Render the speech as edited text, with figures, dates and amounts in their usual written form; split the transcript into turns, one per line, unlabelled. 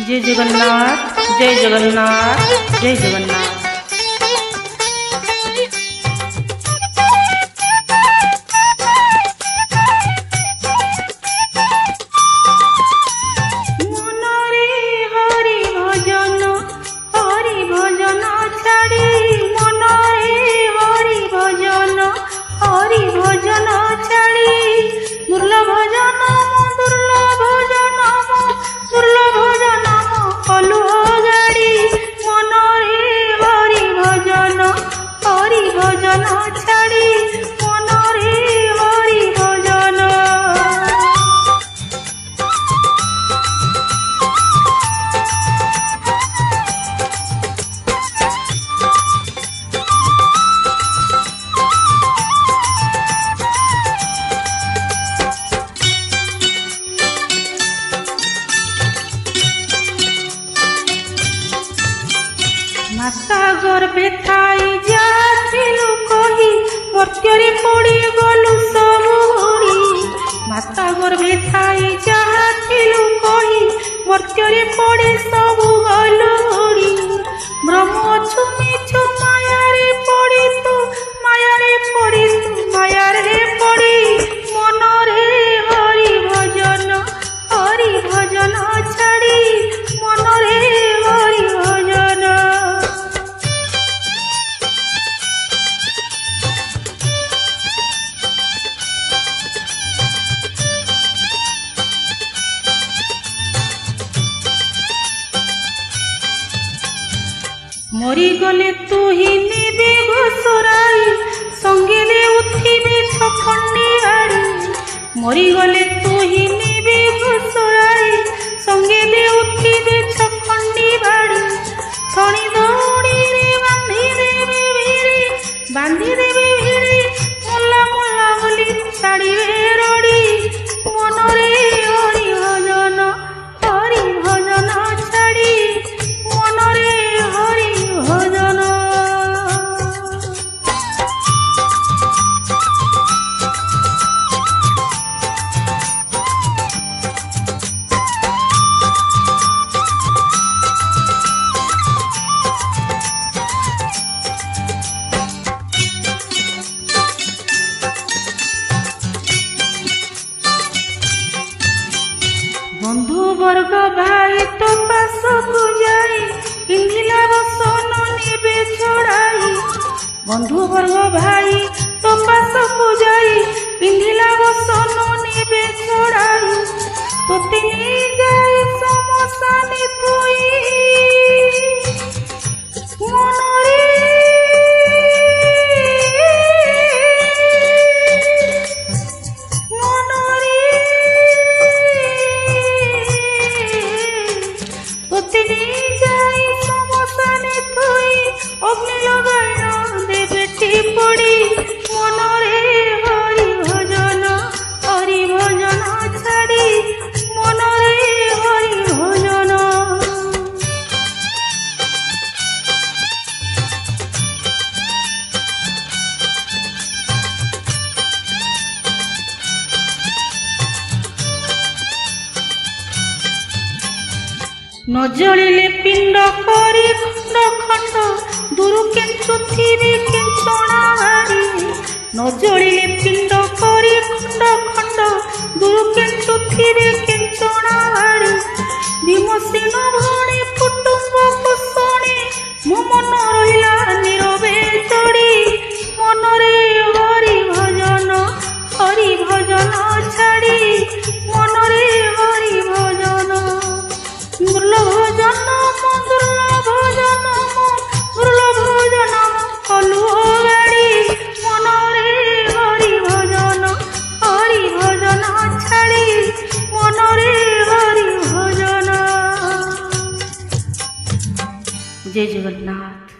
जय जगन्नाथ, जय जगन्नाथ, जय जगन्नाथ।
माता गर्भे थाई जाथिलु कही मर्त्यरे पड़ी गलु सबु उड़ी। माता गर्भे थाई जाथिलु कही मर्त्यरे पड़ी सबु गलु उड़ी। ब्रह्म छुमी छु मायारे पड़ी तू मायारे पड़ी तू मायारे पड़ी। मनरे हरि भजन छाड़ी मनरे हरि भजन। मरी गले तू ही निबे घोसराई संगे दे उठिबे छखंडी आड़ी। मरी गले तू ही निबे घोसराई संगे दे उठिबे छखंडी बाड़ी। छणी दौड़ी रे बांधी देबे भिड़ी मुल्ला मुल्ला बोली छाड़िबे रड़ी। मनरे हरि भजन छाड़ी मनरे हरि भजन। बंधु वर्ग भाई तो पासकु जाई पिंधिला बसन नेबे छड़ाई। बंधु वर्ग भाई तो पासकु जाई पिंधिला बसन नेबे छड़ाई। तोते ने जाई समसाने थोई मनरे अग्नि लगाई देवे टिपड़ी। मनरे हरि भजन छाड़ी मनरे हरि भजन। न जलिले पिंड करी खंड खंड दूर केंचु थिबे केंचणा भारी। न जलिले पिंड करी खंड खंड दूर केंचु थिबे केंचणा भारी। भीमसेन भणी कुटुंब को शुणी मो मन रहिला नीरवे चढ़ी। मनरे हरि भजन छाड़ी मनरे हरि भजन। दुर्लभ भजन कलु गाड़ी। मनरे हरि भजन छाड़ी मनरे हरि भजन।
जय जगन्नाथ।